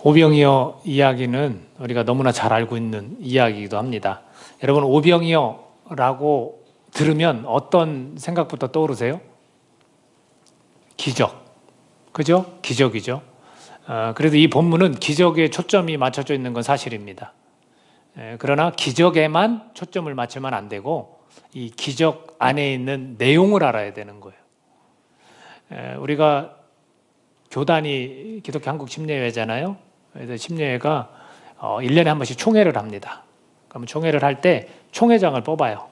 오병이어 이야기는 우리가 너무나 잘 알고 있는 이야기이기도 합니다. 여러분, 오병이어라고 들으면 어떤 생각부터 떠오르세요? 기적. 그죠? 기적이죠. 그래도 이 본문은 기적에 초점이 맞춰져 있는 건 사실입니다. 그러나 기적에만 초점을 맞추면 안 되고 이 기적 안에 있는 내용을 알아야 되는 거예요. 우리가 교단이 기독교 한국 침례회잖아요. 그래서 침례회가 1년에 한 번씩 총회를 합니다. 그럼 총회를 할 때 총회장을 뽑아요.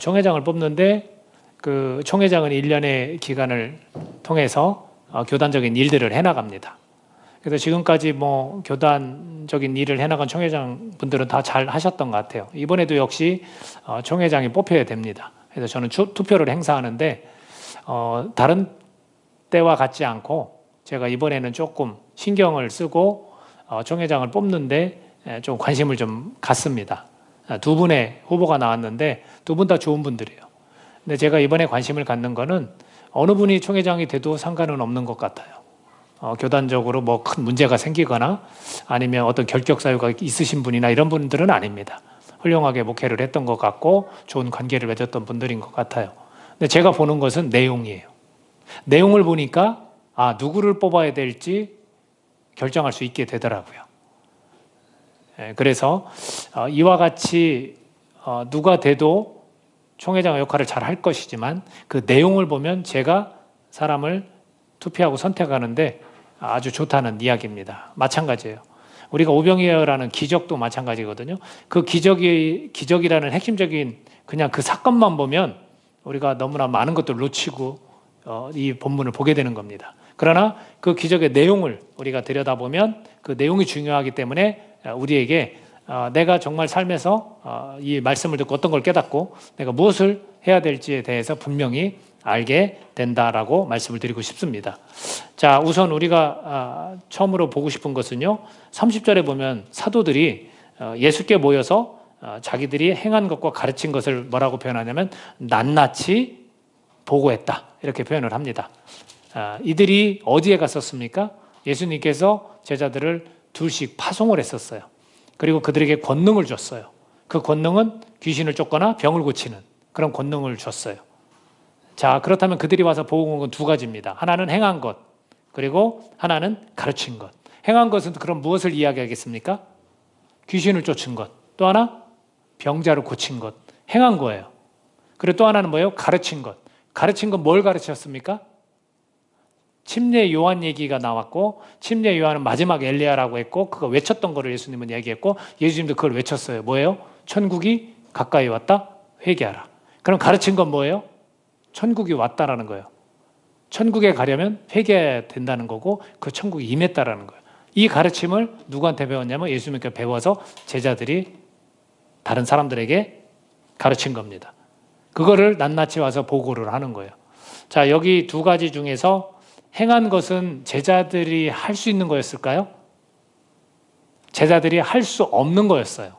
총회장을 뽑는데 그 총회장은 1년의 기간을 통해서 교단적인 일들을 해나갑니다. 그래서 지금까지 교단적인 일을 해나간 총회장 분들은 다 잘 하셨던 것 같아요. 이번에도 역시 총회장이 뽑혀야 됩니다. 그래서 저는 투표를 행사하는데 다른 때와 같지 않고 제가 이번에는 조금 신경을 쓰고 총회장을 뽑는데 좀 관심을 좀 갖습니다. 두 분의 후보가 나왔는데 두 분 다 좋은 분들이에요. 근데 제가 이번에 관심을 갖는 거는 어느 분이 총회장이 돼도 상관은 없는 것 같아요. 교단적으로 큰 문제가 생기거나 아니면 어떤 결격 사유가 있으신 분이나 이런 분들은 아닙니다. 훌륭하게 목회를 했던 것 같고 좋은 관계를 맺었던 분들인 것 같아요. 근데 제가 보는 것은 내용이에요. 내용을 보니까 누구를 뽑아야 될지 결정할 수 있게 되더라고요. 그래서 이와 같이 누가 돼도 총회장 역할을 잘 할 것이지만 그 내용을 보면 제가 사람을 투표하고 선택하는데 아주 좋다는 이야기입니다. 마찬가지예요. 우리가 오병이어라는 기적도 마찬가지거든요. 그 기적이라는 핵심적인 그냥 그 사건만 보면 우리가 너무나 많은 것들을 놓치고 이 본문을 보게 되는 겁니다. 그러나 그 기적의 내용을 우리가 들여다보면 그 내용이 중요하기 때문에 우리에게 내가 정말 삶에서 이 말씀을 듣고 어떤 걸 깨닫고 내가 무엇을 해야 될지에 대해서 분명히 알게 된다라고 말씀을 드리고 싶습니다. 자, 우선 우리가 처음으로 보고 싶은 것은요. 30절에 보면 사도들이 예수께 모여서 자기들이 행한 것과 가르친 것을 뭐라고 표현하냐면 낱낱이 보고했다 이렇게 표현을 합니다. 이들이 어디에 갔었습니까? 예수님께서 제자들을 둘씩 파송을 했었어요. 그리고 그들에게 권능을 줬어요. 그 권능은 귀신을 쫓거나 병을 고치는 그런 권능을 줬어요. 자, 그렇다면 그들이 와서 보고 온 건 두 가지입니다. 하나는 행한 것, 그리고 하나는 가르친 것. 행한 것은 그럼 무엇을 이야기하겠습니까? 귀신을 쫓은 것. 또 하나 병자를 고친 것. 행한 거예요. 그리고 또 하나는 뭐예요? 가르친 것. 가르친 건 뭘 가르쳤습니까? 침례 요한 얘기가 나왔고 침례 요한은 마지막 엘리야라고 했고 그거 외쳤던 거를 예수님은 얘기했고 예수님도 그걸 외쳤어요. 뭐예요? 천국이 가까이 왔다. 회개하라. 그럼 가르친 건 뭐예요? 천국이 왔다라는 거예요. 천국에 가려면 회개해야 된다는 거고 그 천국이 임했다라는 거예요. 이 가르침을 누구한테 배웠냐면 예수님께 배워서 제자들이 다른 사람들에게 가르친 겁니다. 그거를 낱낱이 와서 보고를 하는 거예요. 자, 여기 두 가지 중에서 행한 것은 제자들이 할 수 있는 거였을까요? 제자들이 할 수 없는 거였어요.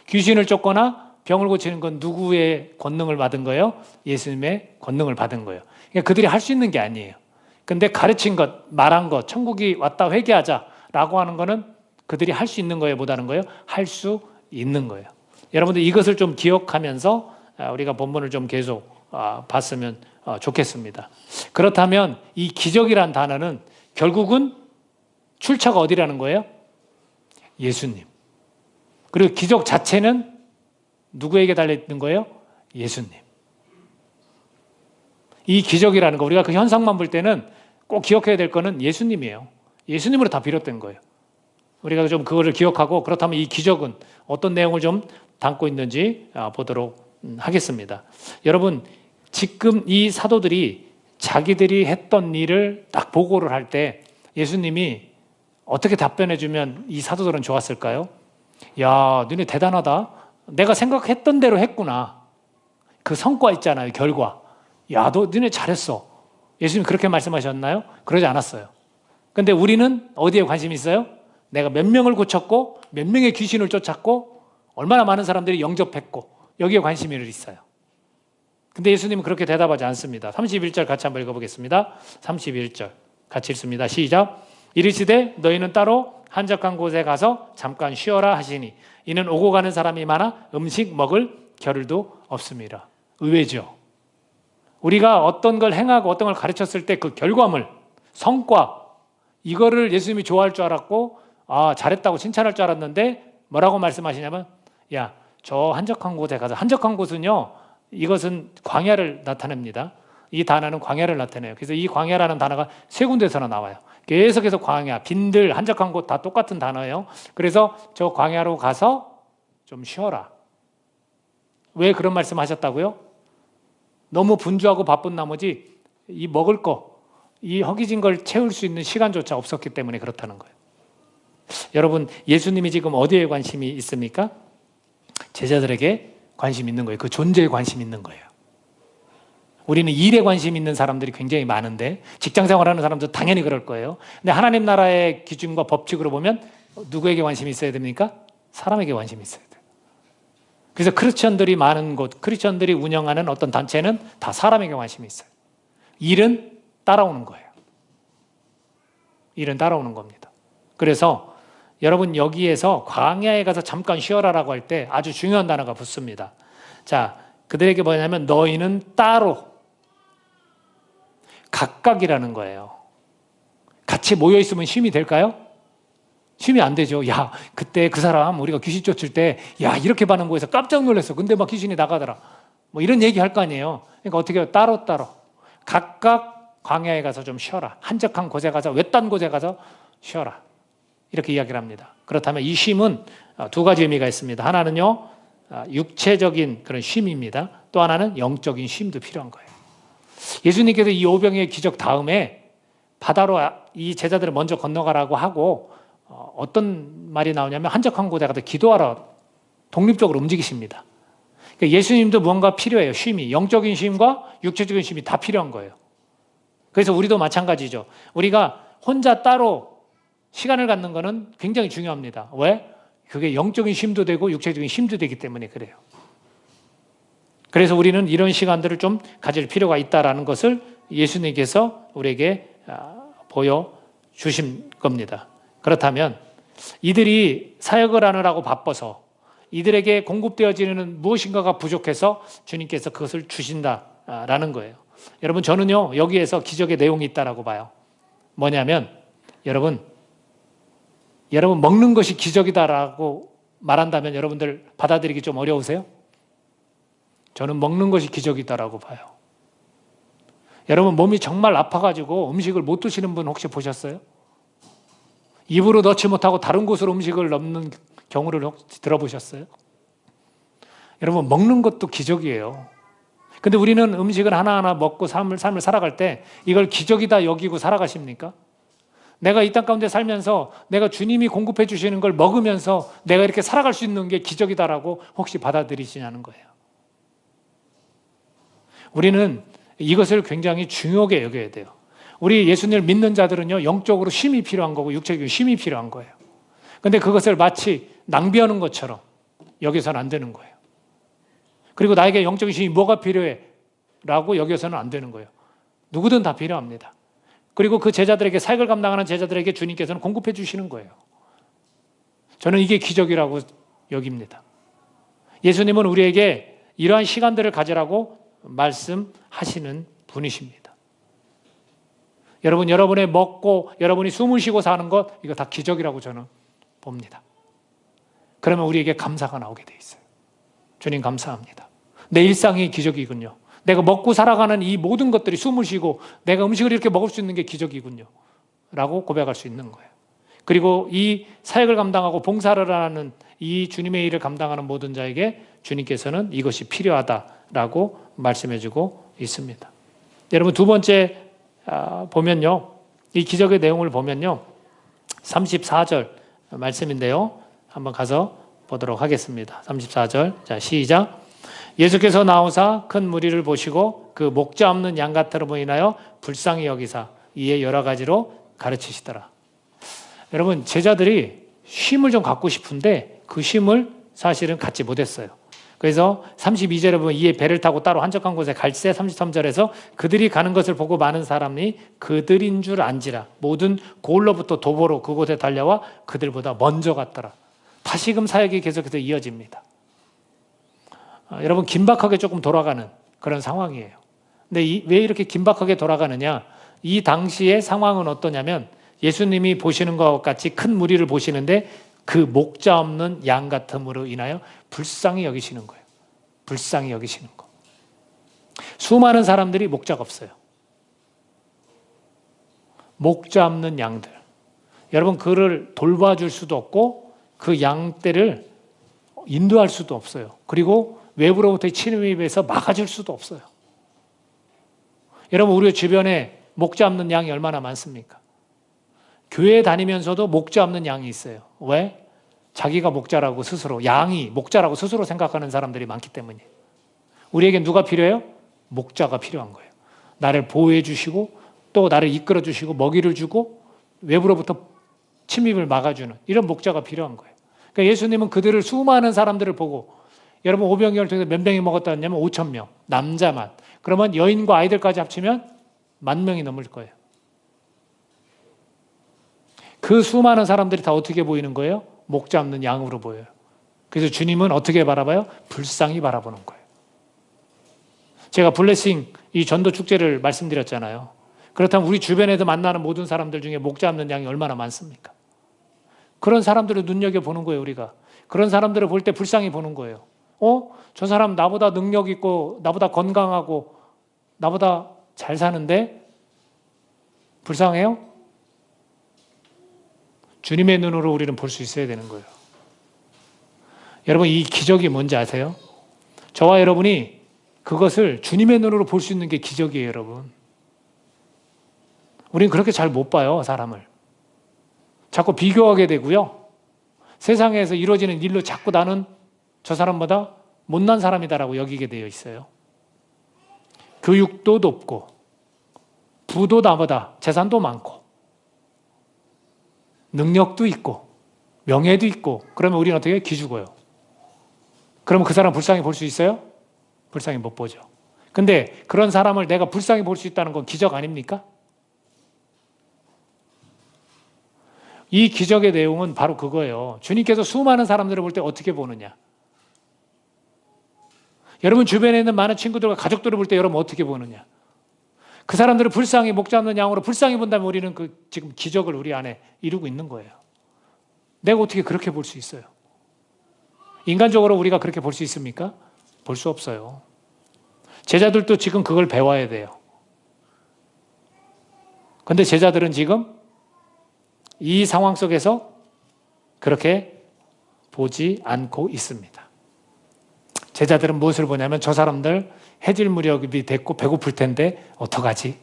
귀신을 쫓거나 병을 고치는 건 누구의 권능을 받은 거예요? 예수님의 권능을 받은 거예요. 그러니까 그들이 할 수 있는 게 아니에요. 근데 가르친 것, 말한 것, 천국이 왔다 회개하자라고 하는 거는 그들이 할 수 있는 거예요? 못하는 거예요? 할 수 있는 거예요. 여러분들 이것을 좀 기억하면서 우리가 본문을 좀 계속 봤으면 좋겠습니다. 그렇다면 이 기적이란 단어는 결국은 출처가 어디라는 거예요? 예수님. 그리고 기적 자체는 누구에게 달려있는 거예요? 예수님. 이 기적이라는 거 우리가 그 현상만 볼 때는 꼭 기억해야 될 거는 예수님이에요. 예수님으로 다 비롯된 거예요. 우리가 좀 그거를 기억하고 그렇다면 이 기적은 어떤 내용을 좀 담고 있는지 보도록 하겠습니다. 여러분, 지금 이 사도들이 자기들이 했던 일을 딱 보고를 할 때 예수님이 어떻게 답변해 주면 이 사도들은 좋았을까요? 야, 너네 대단하다. 내가 생각했던 대로 했구나. 그 성과 있잖아요, 결과. 야, 너네 잘했어. 예수님 그렇게 말씀하셨나요? 그러지 않았어요. 근데 우리는 어디에 관심이 있어요? 내가 몇 명을 고쳤고 몇 명의 귀신을 쫓았고 얼마나 많은 사람들이 영접했고 여기에 관심이 있어요. 근데 예수님은 그렇게 대답하지 않습니다. 31절 같이 한번 읽어보겠습니다. 31절 같이 읽습니다. 시작. 이르시되 너희는 따로 한적한 곳에 가서 잠깐 쉬어라 하시니 이는 오고 가는 사람이 많아 음식 먹을 겨를도 없습니다. 의외죠. 우리가 어떤 걸 행하고 어떤 걸 가르쳤을 때 그 결과물, 성과, 이거를 예수님이 좋아할 줄 알았고 잘했다고 칭찬할 줄 알았는데 뭐라고 말씀하시냐면 야, 저 한적한 곳에 가서, 한적한 곳은요, 이것은 광야를 나타냅니다. 이 단어는 광야를 나타내요. 그래서 이 광야라는 단어가 세 군데서나 나와요. 계속해서 광야, 빈들, 한적한 곳 다 똑같은 단어예요. 그래서 저 광야로 가서 좀 쉬어라. 왜 그런 말씀 하셨다고요? 너무 분주하고 바쁜 나머지 이 먹을 거, 이 허기진 걸 채울 수 있는 시간조차 없었기 때문에 그렇다는 거예요. 여러분, 예수님이 지금 어디에 관심이 있습니까? 제자들에게 관심 있는 거예요. 그 존재에 관심 있는 거예요. 우리는 일에 관심 있는 사람들이 굉장히 많은데 직장 생활하는 사람도 당연히 그럴 거예요. 근데 하나님 나라의 기준과 법칙으로 보면 누구에게 관심이 있어야 됩니까? 사람에게 관심이 있어야 돼요. 그래서 크리스천들이 많은 곳, 크리스천들이 운영하는 어떤 단체는 다 사람에게 관심이 있어요. 일은 따라오는 거예요. 일은 따라오는 겁니다. 그래서 여러분, 여기에서 광야에 가서 잠깐 쉬어라라고 할 때 아주 중요한 단어가 붙습니다. 자, 그들에게 뭐냐면 너희는 따로, 각각이라는 거예요. 같이 모여 있으면 쉼이 될까요? 쉼이 안 되죠. 야, 그때 그 사람 우리가 귀신 쫓을 때 야, 이렇게 반응 보여서 깜짝 놀랐어. 근데 막 귀신이 나가더라. 뭐 이런 얘기 할 거 아니에요. 그러니까 어떻게 해요? 따로따로 각각 광야에 가서 좀 쉬어라. 한적한 곳에 가서, 외딴 곳에 가서 쉬어라. 이렇게 이야기를 합니다. 그렇다면 이 쉼은 두 가지 의미가 있습니다. 하나는요, 육체적인 그런 쉼입니다. 또 하나는 영적인 쉼도 필요한 거예요. 예수님께서 이 오병이의 기적 다음에 바다로 이 제자들을 먼저 건너가라고 하고 어떤 말이 나오냐면 한적한 곳에 가서 기도하라, 독립적으로 움직이십니다. 그러니까 예수님도 무언가 필요해요. 쉼이, 영적인 쉼과 육체적인 쉼이 다 필요한 거예요. 그래서 우리도 마찬가지죠. 우리가 혼자 따로 시간을 갖는 것은 굉장히 중요합니다. 왜? 그게 영적인 쉼도 되고 육체적인 쉼도 되기 때문에 그래요. 그래서 우리는 이런 시간들을 좀 가질 필요가 있다는 것을 예수님께서 우리에게 보여주신 겁니다. 그렇다면 이들이 사역을 하느라고 바빠서 이들에게 공급되어지는 무엇인가가 부족해서 주님께서 그것을 주신다라는 거예요. 여러분, 저는요, 여기에서 기적의 내용이 있다라고 봐요. 뭐냐면 여러분 먹는 것이 기적이다라고 말한다면 여러분들 받아들이기 좀 어려우세요? 저는 먹는 것이 기적이다라고 봐요. 여러분, 몸이 정말 아파가지고 음식을 못 드시는 분 혹시 보셨어요? 입으로 넣지 못하고 다른 곳으로 음식을 넣는 경우를 혹시 들어보셨어요? 여러분, 먹는 것도 기적이에요. 근데 우리는 음식을 하나하나 먹고 삶을 살아갈 때 이걸 기적이다 여기고 살아가십니까? 내가 이 땅 가운데 살면서 내가 주님이 공급해 주시는 걸 먹으면서 내가 이렇게 살아갈 수 있는 게 기적이다라고 혹시 받아들이시냐는 거예요. 우리는 이것을 굉장히 중요하게 여겨야 돼요. 우리 예수님을 믿는 자들은요, 영적으로 쉼이 필요한 거고 육체적인 쉼이 필요한 거예요. 근데 그것을 마치 낭비하는 것처럼 여기서는 안 되는 거예요. 그리고 나에게 영적인 쉼이 뭐가 필요해? 라고 여기서는 안 되는 거예요. 누구든 다 필요합니다. 그리고 그 제자들에게, 사역을 감당하는 제자들에게 주님께서는 공급해 주시는 거예요. 저는 이게 기적이라고 여깁니다. 예수님은 우리에게 이러한 시간들을 가지라고 말씀하시는 분이십니다. 여러분, 여러분의 먹고 여러분이 숨을 쉬고 사는 것, 이거 다 기적이라고 저는 봅니다. 그러면 우리에게 감사가 나오게 돼 있어요. 주님 감사합니다. 내 일상이 기적이군요. 내가 먹고 살아가는 이 모든 것들이, 숨을 쉬고 내가 음식을 이렇게 먹을 수 있는 게 기적이군요 라고 고백할 수 있는 거예요. 그리고 이 사역을 감당하고 봉사를 하는 이 주님의 일을 감당하는 모든 자에게 주님께서는 이것이 필요하다라고 말씀해주고 있습니다. 여러분, 두 번째 보면요, 이 기적의 내용을 보면요, 34절 말씀인데요, 한번 가서 보도록 하겠습니다. 34절, 자, 시작. 예수께서 나오사 큰 무리를 보시고 그 목자 없는 양 같으로 인하여 불쌍히 여기사 이에 여러 가지로 가르치시더라. 여러분, 제자들이 쉼을 좀 갖고 싶은데 그 쉼을 사실은 갖지 못했어요. 그래서 32절에 보면 이에 배를 타고 따로 한적한 곳에 갈새 33절에서 그들이 가는 것을 보고 많은 사람이 그들인 줄 안지라 모든 고을로부터 도보로 그곳에 달려와 그들보다 먼저 갔더라. 다시금 사역이 계속해서 이어집니다. 여러분 긴박하게 조금 돌아가는 그런 상황이에요. 근데 왜 이렇게 긴박하게 돌아가느냐? 이 당시의 상황은 어떠냐면 예수님이 보시는 것 같이 큰 무리를 보시는데 그 목자 없는 양 같음으로 인하여 불쌍히 여기시는 거예요. 불쌍히 여기시는 거. 수많은 사람들이 목자가 없어요. 목자 없는 양들. 여러분 그를 돌봐줄 수도 없고 그 양떼를 인도할 수도 없어요. 그리고 외부로부터의 침입에서 막아줄 수도 없어요. 여러분 우리 주변에 목자 없는 양이 얼마나 많습니까? 교회 다니면서도 목자 없는 양이 있어요. 왜? 자기가 목자라고 스스로, 양이 목자라고 스스로 생각하는 사람들이 많기 때문이에요. 우리에겐 누가 필요해요? 목자가 필요한 거예요. 나를 보호해 주시고 또 나를 이끌어 주시고 먹이를 주고 외부로부터 침입을 막아주는 이런 목자가 필요한 거예요. 그러니까 예수님은 그들을 수많은 사람들을 보고 여러분 오병이어를 통해서 몇 명이 먹었다냐면 5,000명 남자만. 그러면 여인과 아이들까지 합치면 10,000명이 넘을 거예요. 그 수많은 사람들이 다 어떻게 보이는 거예요? 목자 없는 양으로 보여요. 그래서 주님은 어떻게 바라봐요? 불쌍히 바라보는 거예요. 제가 블레싱 이 전도 축제를 말씀드렸잖아요. 그렇다면 우리 주변에서 만나는 모든 사람들 중에 목자 없는 양이 얼마나 많습니까? 그런 사람들을 눈여겨보는 거예요, 우리가. 그런 사람들을 볼 때 불쌍히 보는 거예요. 저 사람 나보다 능력 있고 나보다 건강하고 나보다 잘 사는데 불쌍해요? 주님의 눈으로 우리는 볼 수 있어야 되는 거예요. 여러분 이 기적이 뭔지 아세요? 저와 여러분이 그것을 주님의 눈으로 볼 수 있는 게 기적이에요, 여러분. 우리는 그렇게 잘 못 봐요, 사람을. 자꾸 비교하게 되고요. 세상에서 이루어지는 일로 자꾸 나는 저 사람보다 못난 사람이다라고 여기게 되어 있어요. 교육도 높고 부도 나보다 재산도 많고 능력도 있고 명예도 있고 그러면 우리는 어떻게 해요? 기죽어요. 그러면 그 사람 불쌍히 볼 수 있어요? 불쌍히 못 보죠. 근데 그런 사람을 내가 불쌍히 볼 수 있다는 건 기적 아닙니까? 이 기적의 내용은 바로 그거예요. 주님께서 수많은 사람들을 볼 때 어떻게 보느냐. 여러분 주변에 있는 많은 친구들과 가족들을 볼 때 여러분 어떻게 보느냐. 그 사람들을 불쌍히 목자 없는 양으로 불쌍히 본다면 우리는 그 지금 기적을 우리 안에 이루고 있는 거예요. 내가 어떻게 그렇게 볼 수 있어요? 인간적으로 우리가 그렇게 볼 수 있습니까? 볼 수 없어요. 제자들도 지금 그걸 배워야 돼요. 그런데 제자들은 지금 이 상황 속에서 그렇게 보지 않고 있습니다. 제자들은 무엇을 보냐면 저 사람들 해질 무렵이 됐고 배고플 텐데 어떡하지?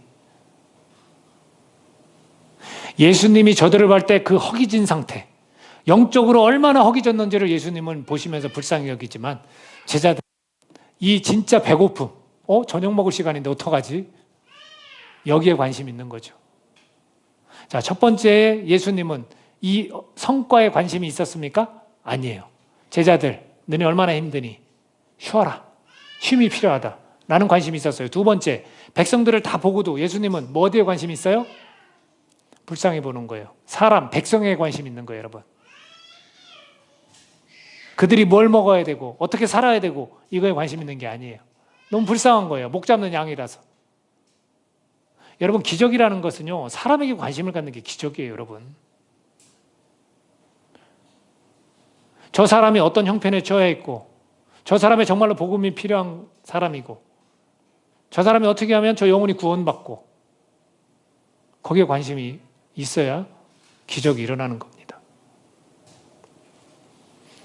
예수님이 저들을 볼 때 그 허기진 상태, 영적으로 얼마나 허기졌는지를 예수님은 보시면서 불쌍히 여기지만 제자들 이 진짜 배고픔, 저녁 먹을 시간인데 어떡하지? 여기에 관심 있는 거죠. 자, 첫 번째 예수님은 이 성과에 관심이 있었습니까? 아니에요. 제자들, 너네 얼마나 힘드니? 쉬어라. 쉼이 필요하다. 라는 관심이 있었어요. 두 번째, 백성들을 다 보고도 예수님은 뭐 어디에 관심이 있어요? 불쌍히 보는 거예요. 사람, 백성에 관심 있는 거예요, 여러분. 그들이 뭘 먹어야 되고 어떻게 살아야 되고 이거에 관심 있는 게 아니에요. 너무 불쌍한 거예요. 목 잡는 양이라서. 여러분 기적이라는 것은요. 사람에게 관심을 갖는 게 기적이에요, 여러분. 저 사람이 어떤 형편에 처해 있고 저 사람의 정말로 복음이 필요한 사람이고 저 사람이 어떻게 하면 저 영혼이 구원받고 거기에 관심이 있어야 기적이 일어나는 겁니다.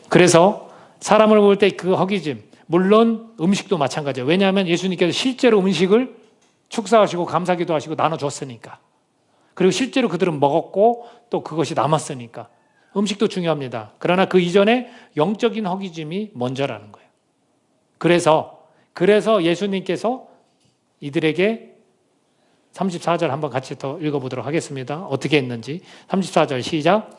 그래서 사람을 볼 때 그 허기짐, 물론 음식도 마찬가지예요. 왜냐하면 예수님께서 실제로 음식을 축사하시고 감사기도 하시고 나눠줬으니까. 그리고 실제로 그들은 먹었고 또 그것이 남았으니까. 음식도 중요합니다. 그러나 그 이전에 영적인 허기짐이 먼저라는 거예요. 그래서 예수님께서 이들에게 34절 한번 같이 더 읽어보도록 하겠습니다. 어떻게 했는지. 34절 시작.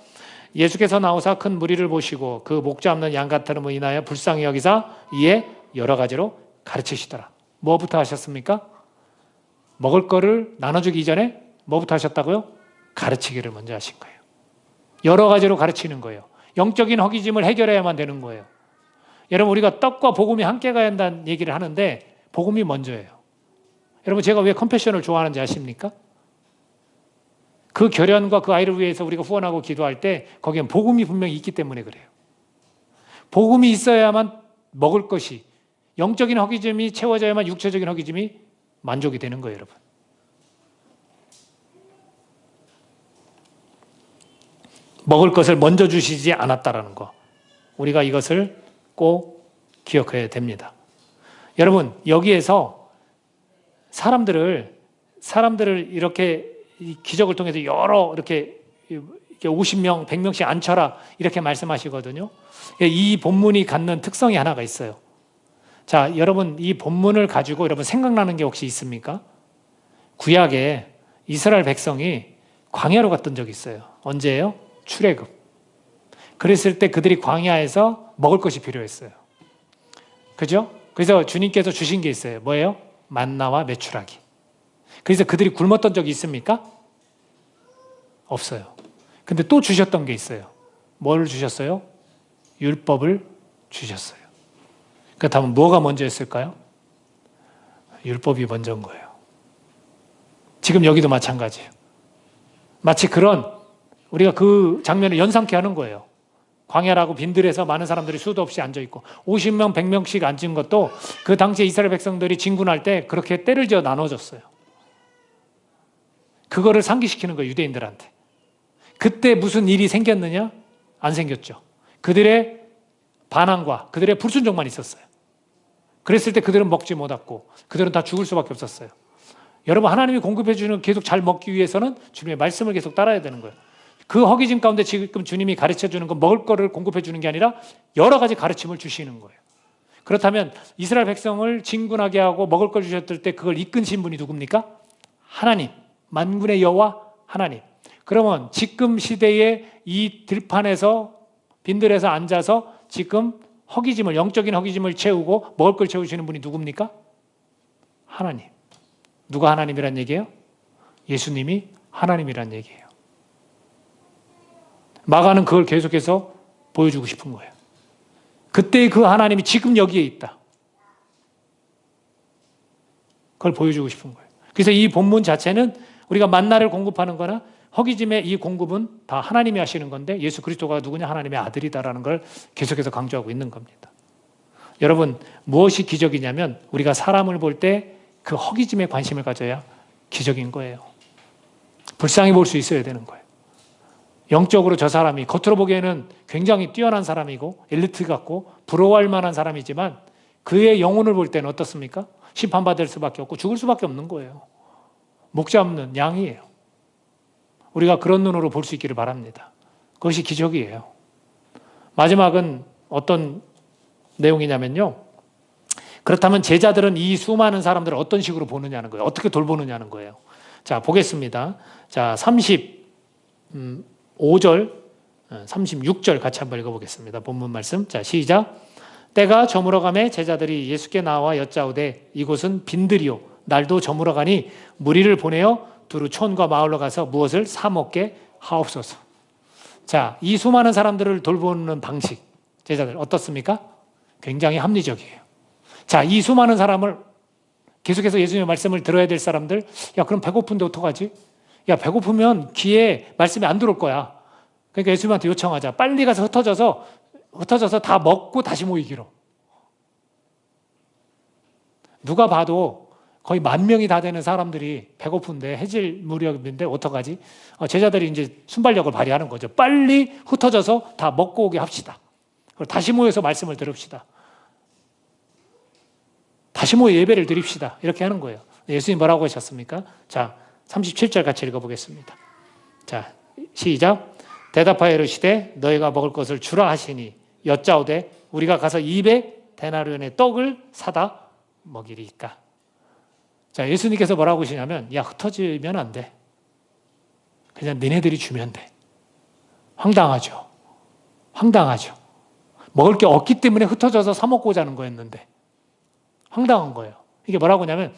예수께서 나오사 큰 무리를 보시고 그 목자 없는 양 같음을 인하여 불쌍히 여기사 이에 여러 가지로 가르치시더라. 뭐부터 하셨습니까? 먹을 거를 나눠주기 이전에 뭐부터 하셨다고요? 가르치기를 먼저 하신 거예요. 여러 가지로 가르치는 거예요. 영적인 허기짐을 해결해야만 되는 거예요. 여러분, 우리가 떡과 복음이 함께 가야 한다는 얘기를 하는데 복음이 먼저예요. 여러분, 제가 왜 컴패션을 좋아하는지 아십니까? 그 결연과 그 아이를 위해서 우리가 후원하고 기도할 때 거기엔 복음이 분명히 있기 때문에 그래요. 복음이 있어야만 먹을 것이, 영적인 허기짐이 채워져야만 육체적인 허기짐이 만족이 되는 거예요, 여러분. 먹을 것을 먼저 주시지 않았다라는 거. 우리가 이것을 꼭 기억해야 됩니다. 여러분, 여기에서 사람들을 이렇게 기적을 통해서 여러 이렇게 50명, 100명씩 앉혀라 이렇게 말씀하시거든요. 이 본문이 갖는 특성이 하나가 있어요. 자, 여러분, 이 본문을 가지고 여러분 생각나는 게 혹시 있습니까? 구약에 이스라엘 백성이 광야로 갔던 적이 있어요. 언제예요? 출애굽. 그랬을 때 그들이 광야에서 먹을 것이 필요했어요. 그죠? 그래서 주님께서 주신 게 있어요. 뭐예요? 만나와 메추라기. 그래서 그들이 굶었던 적이 있습니까? 없어요. 근데 또 주셨던 게 있어요. 뭘 주셨어요? 율법을 주셨어요. 그렇다면 뭐가 먼저였을까요? 율법이 먼저인 거예요. 지금 여기도 마찬가지예요. 마치 우리가 그 장면을 연상케 하는 거예요. 광야라고 빈들에서 많은 사람들이 수도 없이 앉아있고 50명, 100명씩 앉은 것도 그 당시에 이스라엘 백성들이 진군할 때 그렇게 때를 지어 나눠줬어요. 그거를 상기시키는 거예요, 유대인들한테. 그때 무슨 일이 생겼느냐? 안 생겼죠. 그들의 반항과 그들의 불순종만 있었어요. 그랬을 때 그들은 먹지 못했고 그들은 다 죽을 수밖에 없었어요. 여러분, 하나님이 공급해 주는 계속 잘 먹기 위해서는 주님의 말씀을 계속 따라야 되는 거예요. 그 허기짐 가운데 지금 주님이 가르쳐 주는 건 먹을 거를 공급해 주는 게 아니라 여러 가지 가르침을 주시는 거예요. 그렇다면 이스라엘 백성을 진군하게 하고 먹을 걸 주셨을 때 그걸 이끈신 분이 누굽니까? 하나님, 만군의 여호와 하나님. 그러면 지금 시대에 이 들판에서 빈들에서 앉아서 지금 허기짐을, 영적인 허기짐을 채우고 먹을 걸 채우시는 분이 누굽니까? 하나님. 누가 하나님이란 얘기예요? 예수님이 하나님이란 얘기예요. 마가는 그걸 계속해서 보여주고 싶은 거예요. 그때의 그 하나님이 지금 여기에 있다. 그걸 보여주고 싶은 거예요. 그래서 이 본문 자체는 우리가 만나를 공급하는 거나 허기짐의 이 공급은 다 하나님이 하시는 건데 예수 그리스도가 누구냐? 하나님의 아들이다라는 걸 계속해서 강조하고 있는 겁니다. 여러분, 무엇이 기적이냐면 우리가 사람을 볼 때 그 허기짐에 관심을 가져야 기적인 거예요. 불쌍히 볼 수 있어야 되는 거예요. 영적으로 저 사람이 겉으로 보기에는 굉장히 뛰어난 사람이고 엘리트 같고 부러워할 만한 사람이지만 그의 영혼을 볼 때는 어떻습니까? 심판받을 수밖에 없고 죽을 수밖에 없는 거예요. 목자 없는 양이에요. 우리가 그런 눈으로 볼 수 있기를 바랍니다. 그것이 기적이에요. 마지막은 어떤 내용이냐면요. 그렇다면 제자들은 이 수많은 사람들을 어떤 식으로 보느냐는 거예요. 어떻게 돌보느냐는 거예요. 자, 보겠습니다. 자, 35절, 36절 같이 한번 읽어보겠습니다. 본문 말씀. 자, 시작. 때가 저물어가매 제자들이 예수께 나와 여짜오되 이곳은 빈들이요 날도 저물어가니 무리를 보내어 두루 촌과 마을로 가서 무엇을 사 먹게 하옵소서. 자, 이 수많은 사람들을 돌보는 방식, 제자들 어떻습니까? 굉장히 합리적이에요. 자, 이 수많은 사람을 계속해서 예수님의 말씀을 들어야 될 사람들, 야, 그럼 배고픈데 어떡하지? 야, 배고프면 귀에 말씀이 안 들어올 거야. 그러니까 예수님한테 요청하자. 빨리 가서 흩어져서 다 먹고 다시 모이기로. 누가 봐도 거의 10,000명이 다 되는 사람들이 배고픈데 해질 무렵인데 어떡하지? 제자들이 이제 순발력을 발휘하는 거죠. 빨리 흩어져서 다 먹고 오게 합시다. 그리고 다시 모여서 말씀을 들읍시다. 다시 모여 예배를 드립시다. 이렇게 하는 거예요. 예수님 뭐라고 하셨습니까? 자, 37절 같이 읽어보겠습니다. 자, 시작. 대답하여 이르시되 너희가 먹을 것을 주라 하시니 여짜오되 우리가 가서 200데나리온의 떡을 사다 먹이리까. 자, 예수님께서 뭐라고 하시냐면 야, 흩어지면 안 돼. 그냥 너네들이 주면 돼. 황당하죠. 황당하죠. 먹을 게 없기 때문에 흩어져서 사 먹고자 하는 거였는데 황당한 거예요. 이게 뭐라고 하냐면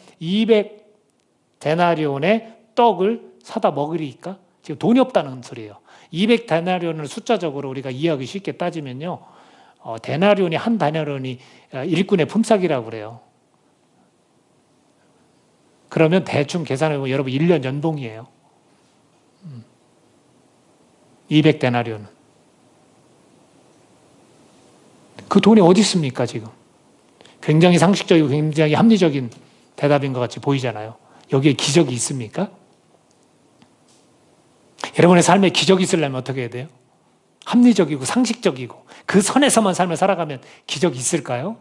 200데나리온의 떡을 사다 먹으리까? 지금 돈이 없다는 소리예요. 200데나리온을 숫자적으로 우리가 이해하기 쉽게 따지면요. 데나리온이 한 데나리온이 일꾼의 품삯이라고 그래요. 그러면 대충 계산해보면 여러분 1년 연봉이에요. 200데나리온은. 그 돈이 어디 있습니까 지금? 굉장히 상식적이고 굉장히 합리적인 대답인 것 같이 보이잖아요. 여기에 기적이 있습니까? 여러분의 삶에 기적이 있으려면 어떻게 해야 돼요? 합리적이고 상식적이고 그 선에서만 삶을 살아가면 기적이 있을까요?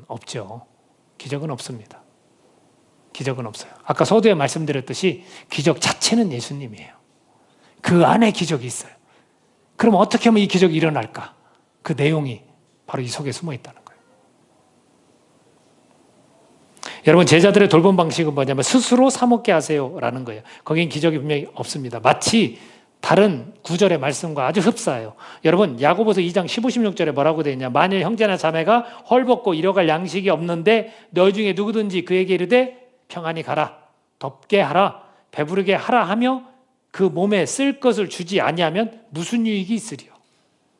없죠. 기적은 없습니다. 기적은 없어요. 아까 서두에 말씀드렸듯이 기적 자체는 예수님이에요. 그 안에 기적이 있어요. 그럼 어떻게 하면 이 기적이 일어날까? 그 내용이 바로 이 속에 숨어 있다는 거예요. 여러분, 제자들의 돌봄 방식은 뭐냐면 스스로 사먹게 하세요라는 거예요. 거긴 기적이 분명히 없습니다. 마치 다른 구절의 말씀과 아주 흡사해요. 여러분, 야고보서 2장 15, 16절에 뭐라고 되어 있냐? 만일 형제나 자매가 헐벗고 잃어갈 양식이 없는데 너희 중에 누구든지 그에게 이르되 평안히 가라, 덥게 하라, 배부르게 하라 하며 그 몸에 쓸 것을 주지 아니하면 무슨 유익이 있으리요?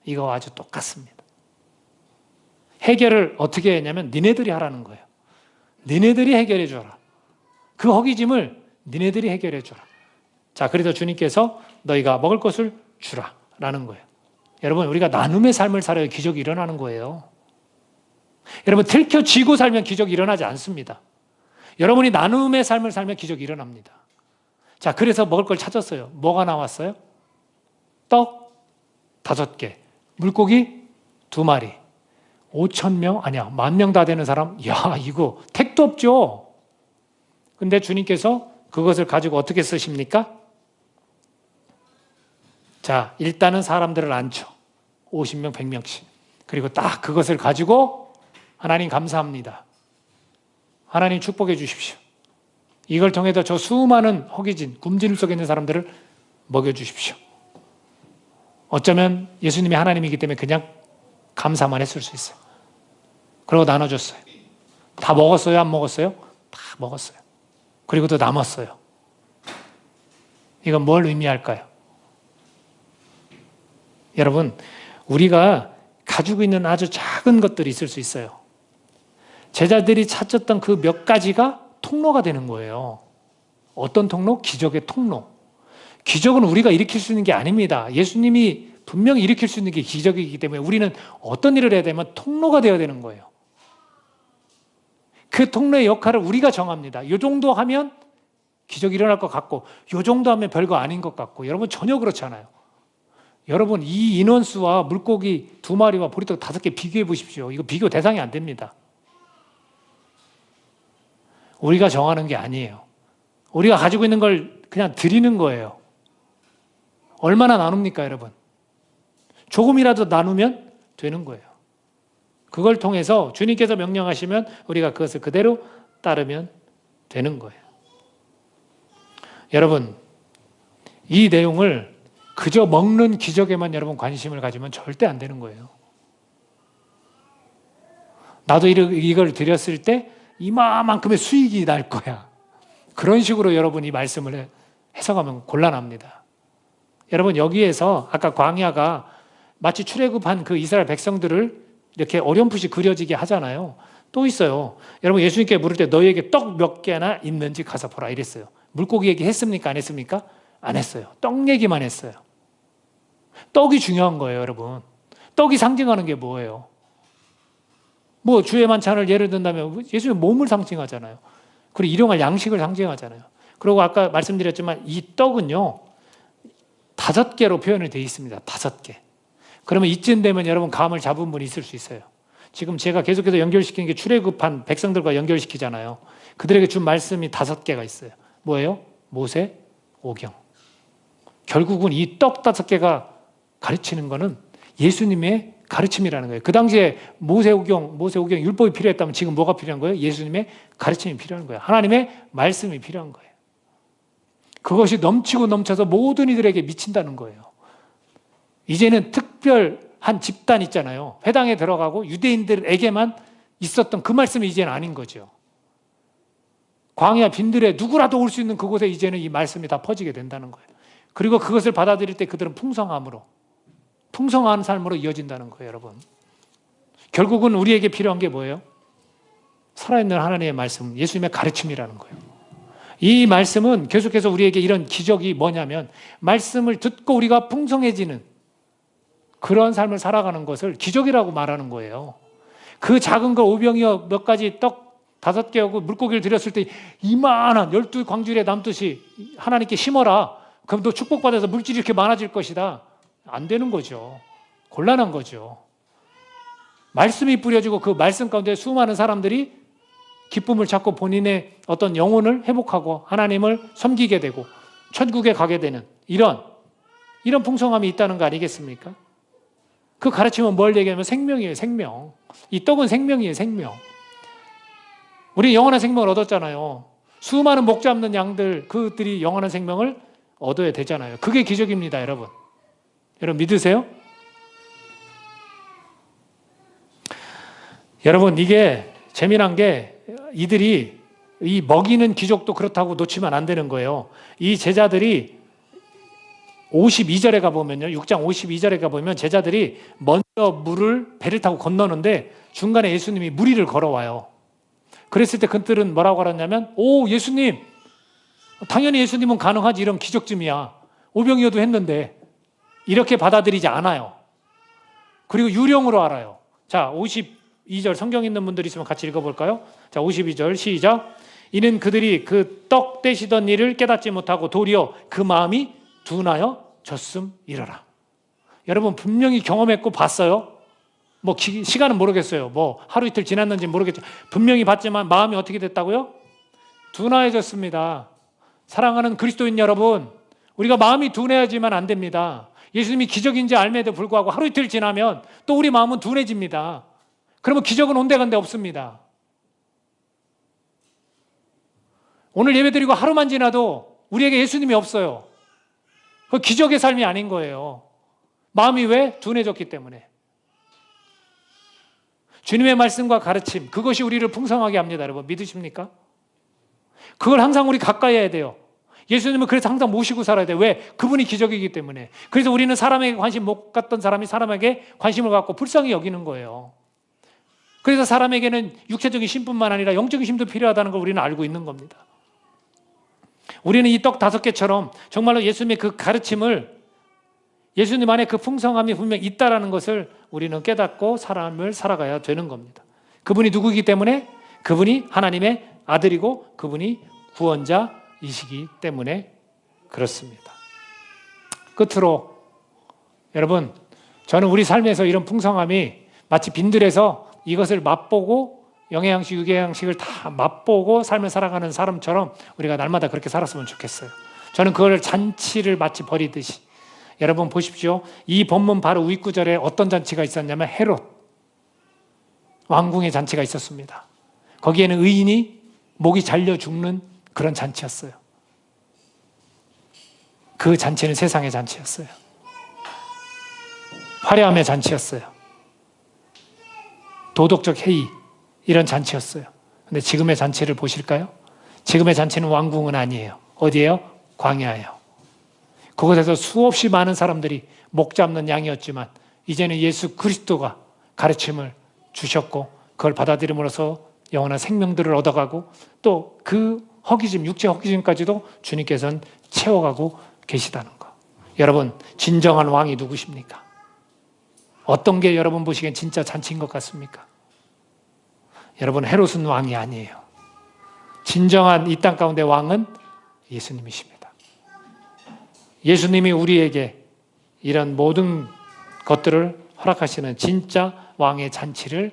이거와 아주 똑같습니다. 해결을 어떻게 했냐면 니네들이 하라는 거예요. 니네들이 해결해 줘라. 그 허기짐을 니네들이 해결해 줘라. 자, 그래서 주님께서 너희가 먹을 것을 주라 라는 거예요. 여러분, 우리가 나눔의 삶을 살아야 기적이 일어나는 거예요. 여러분, 들켜쥐고 살면 기적이 일어나지 않습니다. 여러분이 나눔의 삶을 살면 기적이 일어납니다. 자, 그래서 먹을 걸 찾았어요. 뭐가 나왔어요? 떡 5개, 물고기 2마리, 5,000명, 아니야, 10,000명 다 되는 사람. 야, 이거 택도 없죠. 근데 주님께서 그것을 가지고 어떻게 쓰십니까? 자, 일단은 사람들을 앉혀. 50명, 100명씩. 그리고 딱 그것을 가지고 하나님 감사합니다. 하나님 축복해 주십시오. 이걸 통해서 저 수많은 허기진, 굶주림 속에 있는 사람들을 먹여주십시오. 어쩌면 예수님이 하나님이기 때문에 그냥 감사만 했을 수 있어요. 그리고 나눠줬어요. 다 먹었어요? 안 먹었어요? 다 먹었어요. 그리고 또 남았어요. 이건 뭘 의미할까요? 여러분, 우리가 가지고 있는 아주 작은 것들이 있을 수 있어요. 제자들이 찾았던 그 몇 가지가 통로가 되는 거예요. 어떤 통로? 기적의 통로. 기적은 우리가 일으킬 수 있는 게 아닙니다. 예수님이 분명히 일으킬 수 있는 게 기적이기 때문에 우리는 어떤 일을 해야 되면 통로가 되어야 되는 거예요. 그 통로의 역할을 우리가 정합니다. 이 정도 하면 기적이 일어날 것 같고 이 정도 하면 별거 아닌 것 같고 여러분 전혀 그렇지 않아요. 여러분 이 인원수와 물고기 2마리와 보리떡 5개 비교해 보십시오. 이거 비교 대상이 안 됩니다. 우리가 정하는 게 아니에요. 우리가 가지고 있는 걸 그냥 드리는 거예요. 얼마나 나눕니까, 여러분? 조금이라도 나누면 되는 거예요. 그걸 통해서 주님께서 명령하시면 우리가 그것을 그대로 따르면 되는 거예요. 여러분, 이 내용을 그저 먹는 기적에만 여러분 관심을 가지면 절대 안 되는 거예요. 나도 이걸 드렸을 때 이만큼의 수익이 날 거야. 그런 식으로 여러분 이 말씀을 해석하면 곤란합니다. 여러분 여기에서 아까 광야가 마치 출애굽한 그 이스라엘 백성들을 이렇게 어렴풋이 그려지게 하잖아요. 또 있어요. 여러분 예수님께 물을 때 너희에게 떡 몇 개나 있는지 가서 보라 이랬어요. 물고기 얘기 했습니까? 안 했습니까? 안 했어요. 떡 얘기만 했어요. 떡이 중요한 거예요, 여러분. 떡이 상징하는 게 뭐예요? 뭐 주의 만찬을 예를 든다면 예수님의 몸을 상징하잖아요. 그리고 일용할 양식을 상징하잖아요. 그리고 아까 말씀드렸지만 이 떡은요 5개로 표현이 되어 있습니다. 5개. 그러면 이쯤 되면 여러분 감을 잡은 분이 있을 수 있어요. 지금 제가 계속해서 연결시키는 게 출애굽한 백성들과 연결시키잖아요. 그들에게 준 말씀이 5개가 있어요. 뭐예요? 모세, 오경. 결국은 이 떡 5개가 가르치는 거는 예수님의 가르침이라는 거예요. 그 당시에 모세오경 율법이 필요했다면 지금 뭐가 필요한 거예요? 예수님의 가르침이 필요한 거예요. 하나님의 말씀이 필요한 거예요. 그것이 넘치고 넘쳐서 모든 이들에게 미친다는 거예요. 이제는 특별한 집단 있잖아요. 회당에 들어가고 유대인들에게만 있었던 그 말씀이 이제는 아닌 거죠. 광야 빈들에 누구라도 올 수 있는 그곳에 이제는 이 말씀이 다 퍼지게 된다는 거예요. 그리고 그것을 받아들일 때 그들은 풍성한 삶으로 이어진다는 거예요, 여러분. 결국은 우리에게 필요한 게 뭐예요? 살아있는 하나님의 말씀, 예수님의 가르침이라는 거예요. 이 말씀은 계속해서 우리에게 이런 기적이 뭐냐면 말씀을 듣고 우리가 풍성해지는 그런 삶을 살아가는 것을 기적이라고 말하는 거예요. 그 작은 걸 오병이어 몇 가지 떡 5개하고 물고기를 드렸을 때 이만한 12광주리에 남듯이 하나님께 심어라. 그럼 너 축복받아서 물질이 이렇게 많아질 것이다. 안 되는 거죠. 곤란한 거죠. 말씀이 뿌려지고 그 말씀 가운데 수많은 사람들이 기쁨을 찾고 본인의 어떤 영혼을 회복하고 하나님을 섬기게 되고 천국에 가게 되는 이런 풍성함이 있다는 거 아니겠습니까? 그 가르침은 뭘 얘기하면 생명이에요, 생명. 이 떡은 생명이에요, 생명. 우리 영원한 생명을 얻었잖아요. 수많은 목 잡는 양들, 그들이 영원한 생명을 얻어야 되잖아요. 그게 기적입니다, 여러분. 여러분 믿으세요? 여러분 이게 재미난 게 이들이 이 먹이는 기적도 그렇다고 놓치면 안 되는 거예요. 이 제자들이 52절에 가보면요. 6장 52절에 가보면 제자들이 먼저 물을 배를 타고 건너는데 중간에 예수님이 물 위를 걸어와요. 그랬을 때 그들은 뭐라고 하았냐면 오 예수님, 당연히 예수님은 가능하지, 이런 기적쯤이야. 오병이어도 했는데 이렇게 받아들이지 않아요. 그리고 유령으로 알아요. 자, 52절 성경 있는 분들 있으면 같이 읽어볼까요? 자, 52절 시작. 이는 그들이 그 떡 떼시던 일을 깨닫지 못하고 도리어 그 마음이 둔하여 졌음이러라. 여러분 분명히 경험했고 봤어요. 뭐 시간은 모르겠어요. 뭐 하루 이틀 지났는지 모르겠죠. 분명히 봤지만 마음이 어떻게 됐다고요? 둔하여졌습니다. 사랑하는 그리스도인 여러분, 우리가 마음이 둔해야지만 안 됩니다. 예수님이 기적인지 알매도 불구하고 하루 이틀 지나면 또 우리 마음은 둔해집니다. 그러면 기적은 온데간데 없습니다. 오늘 예배드리고 하루만 지나도 우리에게 예수님이 없어요. 그 기적의 삶이 아닌 거예요. 마음이 왜? 둔해졌기 때문에. 주님의 말씀과 가르침, 그것이 우리를 풍성하게 합니다. 여러분 믿으십니까? 그걸 항상 우리 가까이 해야 돼요. 예수님은 그래서 항상 모시고 살아야 돼요. 왜? 그분이 기적이기 때문에. 그래서 우리는 사람에게 관심 못 갖던 사람이 사람에게 관심을 갖고 불쌍히 여기는 거예요. 그래서 사람에게는 육체적인 힘뿐만 아니라 영적인 힘도 필요하다는 걸 우리는 알고 있는 겁니다. 우리는 이 떡 5개처럼 정말로 예수님의 그 가르침을, 예수님 안에 그 풍성함이 분명히 있다는 것을 우리는 깨닫고 삶을 살아가야 되는 겁니다. 그분이 누구이기 때문에? 그분이 하나님의 아들이고 그분이 구원자이시기 때문에 그렇습니다. 끝으로 여러분, 저는 우리 삶에서 이런 풍성함이 마치 빈들에서 이것을 맛보고 영양식, 유기양식을 다 맛보고 삶을 살아가는 사람처럼 우리가 날마다 그렇게 살았으면 좋겠어요. 저는 그걸 잔치를 마치 버리듯이. 여러분 보십시오. 이 본문 바로 윗구절에 어떤 잔치가 있었냐면 헤롯 왕궁의 잔치가 있었습니다. 거기에는 의인이 목이 잘려 죽는 그런 잔치였어요. 그 잔치는 세상의 잔치였어요. 화려함의 잔치였어요. 도덕적 해이, 이런 잔치였어요. 근데 지금의 잔치를 보실까요? 지금의 잔치는 왕궁은 아니에요. 어디예요? 광야예요. 그곳에서 수없이 많은 사람들이 목 잡는 양이었지만 이제는 예수 그리스도가 가르침을 주셨고 그걸 받아들임으로써 영원한 생명들을 얻어가고 또 그 허기짐, 육체 허기짐까지도 주님께서는 채워가고 계시다는 거. 여러분, 진정한 왕이 누구십니까? 어떤 게 여러분 보시기엔 진짜 잔치인 것 같습니까? 여러분, 헤롯은 왕이 아니에요. 진정한 이 땅 가운데 왕은 예수님이십니다. 예수님이 우리에게 이런 모든 것들을 허락하시는 진짜 왕의 잔치를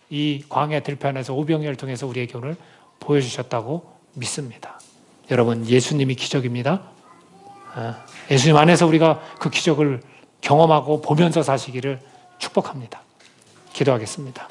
이 광야 들판에서 오병이어를 통해서 우리에게 오늘 보여주셨다고 믿습니다. 여러분, 예수님이 기적입니다. 예수님 안에서 우리가 그 기적을 경험하고 보면서 사시기를 축복합니다. 기도하겠습니다.